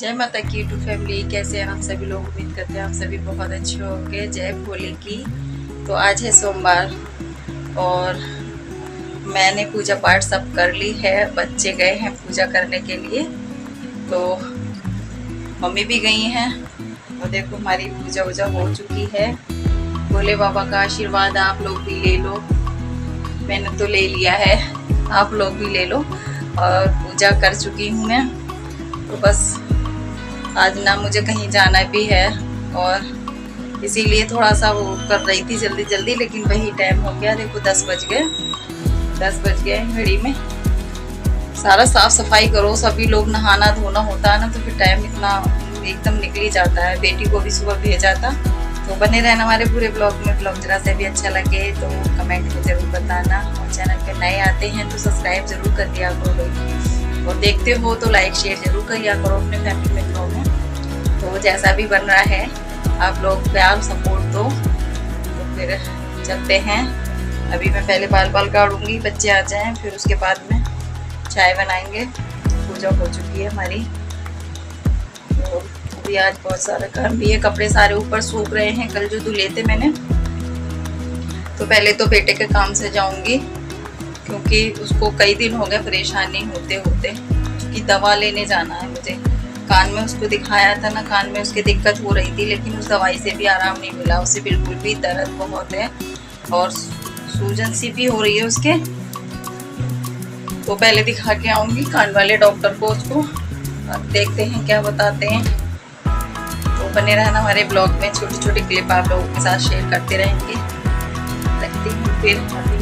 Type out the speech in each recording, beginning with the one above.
जय माता की यूट्यूब फैमिली, कैसे हैं आप सभी लोग। उम्मीद करते हैं आप सभी बहुत अच्छे होंगे। जय भोले की। तो आज है सोमवार और मैंने पूजा पाठ सब कर ली है। बच्चे गए हैं पूजा करने के लिए, तो मम्मी भी गई हैं। और देखो हमारी पूजा वूजा हो चुकी है। भोले बाबा का आशीर्वाद आप लोग भी ले लो। मैंने तो ले लिया है, आप लोग भी ले लो। और पूजा कर चुकी हूँ मैं। तो बस आज ना मुझे कहीं जाना भी है और इसीलिए थोड़ा सा वो कर रही थी जल्दी जल्दी, लेकिन वही टाइम हो गया। देखो 10 बज गए, 10 बज गए घड़ी में। सारा साफ सफाई करो, सभी लोग नहाना धोना होता है ना, तो फिर टाइम इतना एकदम निकल ही जाता है। बेटी को भी सुबह भेजा था। तो बने रहना हमारे पूरे ब्लॉग में। ब्लॉग जरा से भी अच्छा लगे तो कमेंट में ज़रूर बताना। और चैनल पे नए आते हैं तो सब्सक्राइब जरूर कर दिया करो, और देखते हो तो लाइक शेयर जरूर किया करो अपने फैमिली मेम्बरों में। तो जैसा भी बन रहा है आप लोग प्यार सपोर्ट दो। तो फिर चलते हैं। अभी मैं पहले बाल काटूंगी, बच्चे आ जाएं, फिर उसके बाद में चाय बनाएंगे। पूजा हो चुकी है हमारी। तो अभी आज बहुत सारा काम भी है। कपड़े सारे ऊपर सूख रहे हैं, कल जो धुले थे मैंने। तो पहले तो बेटे के काम से जाऊंगी, क्योंकि उसको कई दिन हो गए परेशानी होते होते। उसकी दवा लेने जाना है मुझे। कान में उसको दिखाया था ना, कान में उसकी दिक्कत हो रही थी, लेकिन उस दवाई से भी आराम नहीं मिला। उसे बिल्कुल भी दर्द बहुत है और सूजन सी भी हो रही है उसके। तो पहले दिखा के आऊंगी कान वाले डॉक्टर को उसको। अब देखते हैं क्या बताते हैं। तो बने रहना हमारे ब्लॉग में। छोटी छोटी क्लिप आप लोगों के साथ शेयर करते रहेंगे। रखती हूँ फिर अभी।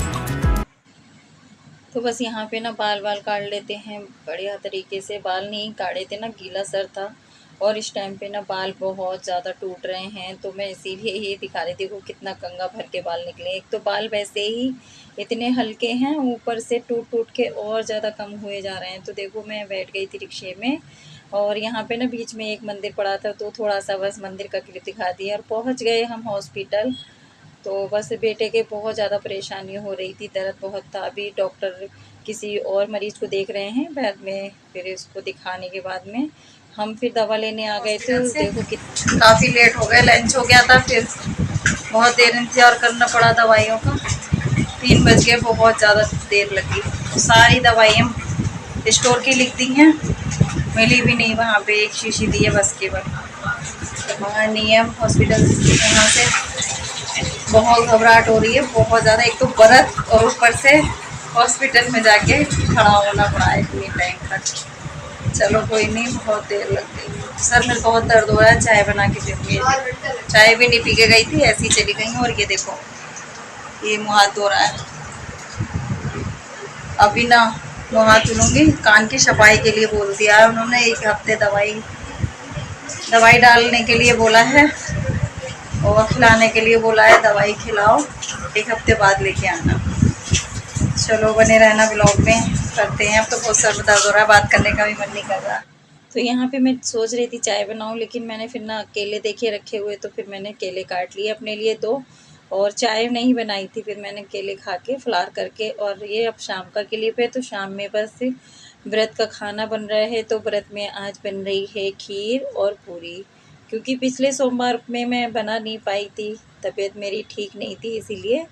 तो बस यहाँ पे ना बाल काट लेते हैं बढ़िया तरीके से। बाल नहीं काटे थे ना, गीला सर था और इस टाइम पे ना बाल बहुत ज़्यादा टूट रहे हैं। तो मैं इसीलिए ये दिखा रही थी को कितना कंगा भर के बाल निकले। एक तो बाल वैसे ही इतने हल्के हैं, ऊपर से टूट टूट के और ज़्यादा कम हुए जा रहे हैं। तो देखो मैं बैठ गई थी रिक्शे में और यहाँ पे ना बीच में एक मंदिर पड़ा था, तो थोड़ा सा बस मंदिर का क्लिप दिखा दिया और पहुँच गए हम हॉस्पिटल। तो बस बेटे के बहुत ज़्यादा परेशानी हो रही थी, दर्द बहुत था। अभी डॉक्टर किसी और मरीज़ को देख रहे हैं बाद में, फिर इसको दिखाने के बाद में हम फिर दवा लेने आ गए थे। देखो कि काफ़ी लेट हो गया, लंच हो गया था, फिर बहुत देर इंतज़ार करना पड़ा दवाइयों का। 3 बज गए, बहुत ज़्यादा देर लगी। तो सारी दवाइयाँ स्टोर की लिख दी हैं, मिली भी नहीं वहाँ पे। एक शीशी दी है बस केवल। वहाँ नहीं है हॉस्पिटल, यहाँ से बहुत घबराहट हो रही है, बहुत ज़्यादा। एक तो बर्फ और ऊपर से हॉस्पिटल में जाके खड़ा होना पड़ा है इतनी टाइम तक। चलो कोई नहीं, बहुत देर लग गई। सर में बहुत दर्द हो रहा है। चाय बना के पीऊँगी। चाय भी नहीं पी के गई थी, ऐसी चली गई हूँ। और ये देखो ये मुँह हाथ धो रहा है। अभी ना मुँह हाथ धुलूँगी। कान की सफाई के लिए बोल दिया है उन्होंने। 1 हफ्ते दवाई डालने के लिए बोला है और खिलाने के लिए बोला है। दवाई खिलाओ, 1 हफ्ते बाद लेके आना। चलो बने रहना ब्लॉग में। करते हैं। अब तो बहुत सर में दर्द हो रहा है, बात करने का भी मन नहीं कर रहा। तो यहाँ पे मैं सोच रही थी चाय बनाऊँ, लेकिन मैंने फिर ना केले देखे रखे हुए, तो फिर मैंने केले काट लिए अपने लिए 2, और चाय नहीं बनाई थी। फिर मैंने केले खा के फलार करके, और ये अब शाम का क्लिप है। तो शाम में बस व्रत का खाना बन रहा है। तो व्रत में आज बन रही है खीर और पूरी, क्योंकि पिछले सोमवार में मैं बना नहीं पाई थी, तबीयत मेरी ठीक नहीं थी इसीलिए।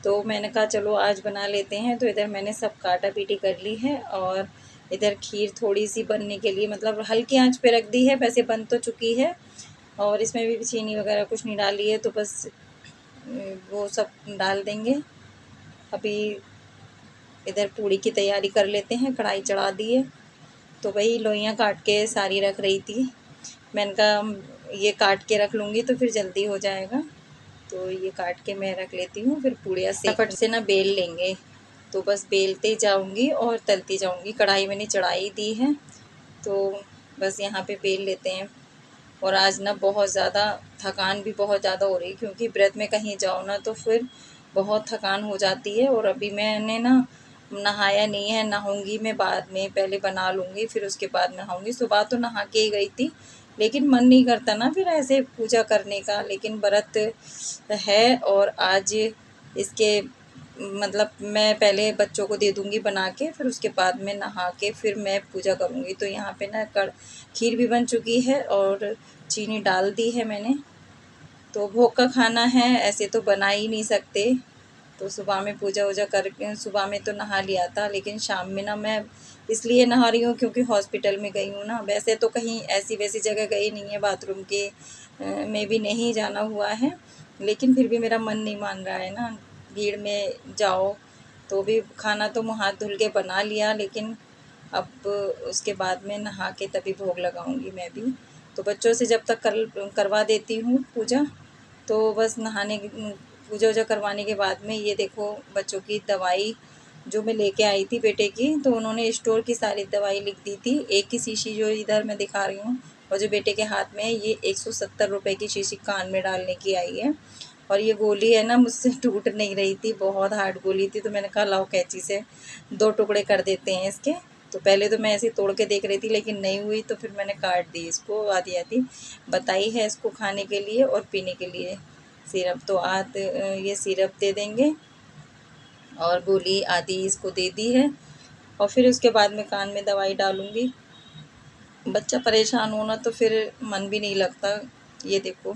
तो मैंने कहा चलो आज बना लेते हैं। तो इधर मैंने सब काटा पीटी कर ली है, और इधर खीर थोड़ी सी बनने के लिए मतलब हल्की आंच पे रख दी है। वैसे बन तो चुकी है, और इसमें भी चीनी वगैरह कुछ नहीं डाली है। तो बस वो सब डाल देंगे। अभी इधर पूड़ी की तैयारी कर लेते हैं। कढ़ाई चढ़ा दी है, तो वही लोइयाँ काट के सारी रख रही थी। मैंने कहा ये काट के रख लूँगी तो फिर जल्दी हो जाएगा। तो ये काट के मैं रख लेती हूँ, फिर पूड़ियाँ फटाफट से ना बेल लेंगे। तो बस बेलते जाऊँगी और तलती जाऊँगी। कढ़ाई मैंने चढ़ाई दी है, तो बस यहाँ पे बेल लेते हैं। और आज ना बहुत ज़्यादा थकान भी बहुत ज़्यादा हो रही है, क्योंकि व्रत में कहीं जाओ ना तो फिर बहुत थकान हो जाती है। और अभी मैंने ना नहाया नहीं है, नहाऊंगी मैं बाद में। पहले बना लूँगी फिर उसके बाद नहाऊंगी। सुबह तो नहा के ही गई थी, लेकिन मन नहीं करता ना फिर ऐसे पूजा करने का। लेकिन व्रत है और आज इसके मतलब मैं पहले बच्चों को दे दूँगी बना के, फिर उसके बाद में नहा के फिर मैं पूजा करूँगी। तो यहाँ पे ना खीर भी बन चुकी है और चीनी डाल दी है मैंने। तो भोग का खाना है, ऐसे तो बना ही नहीं सकते। तो सुबह में पूजा वूजा करके सुबह में तो नहा लिया था, लेकिन शाम में ना मैं इसलिए नहा रही हूँ क्योंकि हॉस्पिटल में गई हूँ ना। वैसे तो कहीं ऐसी वैसी जगह गई नहीं है, बाथरूम के में भी नहीं जाना हुआ है, लेकिन फिर भी मेरा मन नहीं मान रहा है ना। भीड़ में जाओ तो भी खाना तो मुँह हाथ धुल के बना लिया, लेकिन अब उसके बाद में नहा के तभी भोग लगाऊंगी मैं भी। तो बच्चों से जब तक करवा देती हूँ पूजा, तो बस नहाने पूजा वूजा करवाने के बाद में ये देखो बच्चों की दवाई जो मैं लेके आई थी बेटे की, तो उन्होंने स्टोर की सारी दवाई लिख दी थी। एक की शीशी जो इधर मैं दिखा रही हूँ और जो बेटे के हाथ में है, ये 170 रुपये की शीशी कान में डालने की आई है। और ये गोली है ना, मुझसे टूट नहीं रही थी, बहुत हार्ड गोली थी। तो मैंने कहा लाओ कैंची से 2 टुकड़े कर देते हैं इसके। तो पहले तो मैं ऐसे तोड़ के देख रही थी, लेकिन नहीं हुई, तो फिर मैंने काट दी इसको। आधी आधी बताई है इसको खाने के लिए और पीने के लिए सिरप। तो ये सिरप दे देंगे और गोली आधी इसको दे दी है, और फिर उसके बाद में कान में दवाई डालूँगी। बच्चा परेशान होना तो फिर मन भी नहीं लगता। ये देखो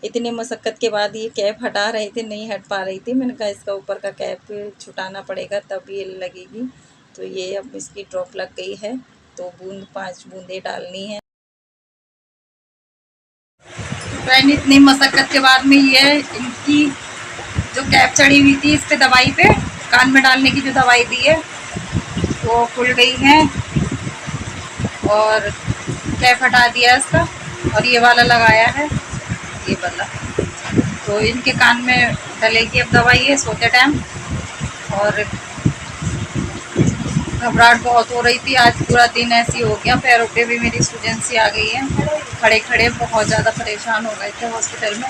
इतनी मशक्क़त के बाद ये कैप हटा रहे थे, नहीं हट पा रही थी। मैंने कहा इसका ऊपर का कैप छुटाना पड़ेगा तब ये लगेगी। तो ये अब इसकी ड्रॉप लग गई है, तो 5 बूंदें डालनी है। फ्रेंड इतनी मशक्क़त के बाद में ये इनकी जो कैप चढ़ी हुई थी इस पे दवाई पे कान में डालने की जो दवाई दी है वो खुल गई है, और कैप हटा दिया इसका और ये वाला लगाया है, ये वाला। तो इनके कान में डलेगी अब दवाई है सोते टाइम। और घबराहट बहुत हो रही थी, आज पूरा दिन ऐसी हो गया, पैरों पे भी मेरी सूजन सी आ गई है। खड़े खड़े बहुत ज़्यादा परेशान हो गए थे हॉस्पिटल में,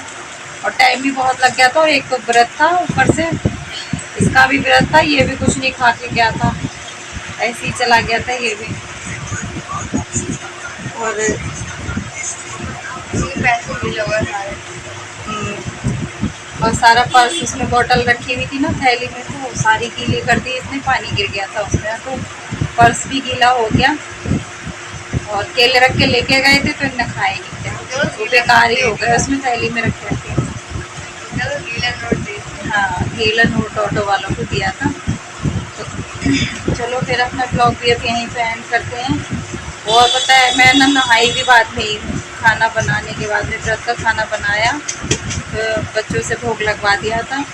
और टाइम भी बहुत लग गया था। और एक तो व्रत था, ऊपर से इसका भी व्रत था, ये भी कुछ नहीं खा के गया था, ऐसे ही चला गया था ये भी। और पैसे भी लगा सारे, और सारा पर्स उसमें बॉटल रखी हुई थी ना थैली में, तो सारी गीली कर दी इसने, पानी गिर गया था उसमें, तो पर्स भी गीला हो गया। और केले रख के लेके गए थे तो इन्हें खाए नहीं थे, वो बेकार ही हो गए, उसमें थैली में रखे थे। हाँ गीला नोट ऑटो वालों को दिया था। तो चलो फिर अपना ब्लॉग भी अब यहीं पे एंड करते हैं। और पता है मैं ना नहाई भी बाद में ही हूँ, खाना बनाने के बाद में व्रत का खाना बनाया, तो बच्चों से भोग लगवा दिया था,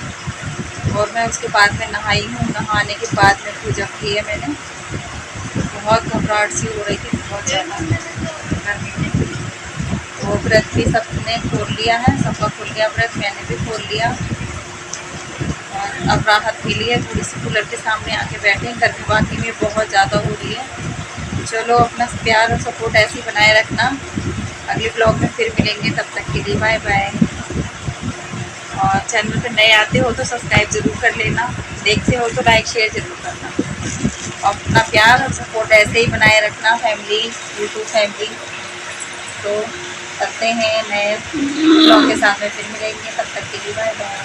और मैं उसके बाद में नहाई हूँ। नहाने के बाद में पूजा की है मैंने। बहुत घबराहट सी हो रही थी, बहुत ज़्यादा गर्मी में। तो व्रत भी सबने खोल लिया है, सबका खुल गया व्रत, मैंने भी खोल लिया। और अब राहत मिली है, थोड़ी सी कूलर के सामने आके बैठे। गर्मी वाकई में बहुत ज़्यादा हो रही है। चलो अपना प्यार और सपोर्ट ऐसे ही बनाए रखना। अगले ब्लॉग में फिर मिलेंगे, तब तक के लिए बाय बाय। और चैनल पर नए आते हो तो सब्सक्राइब ज़रूर कर लेना, देखते हो तो लाइक शेयर ज़रूर करना। और अपना प्यार और सपोर्ट ऐसे ही बनाए रखना फैमिली, यूट्यूब फैमिली। तो करते हैं नए ब्लॉग के साथ में फिर मिलेंगे, तब तक के लिए बाय बाय।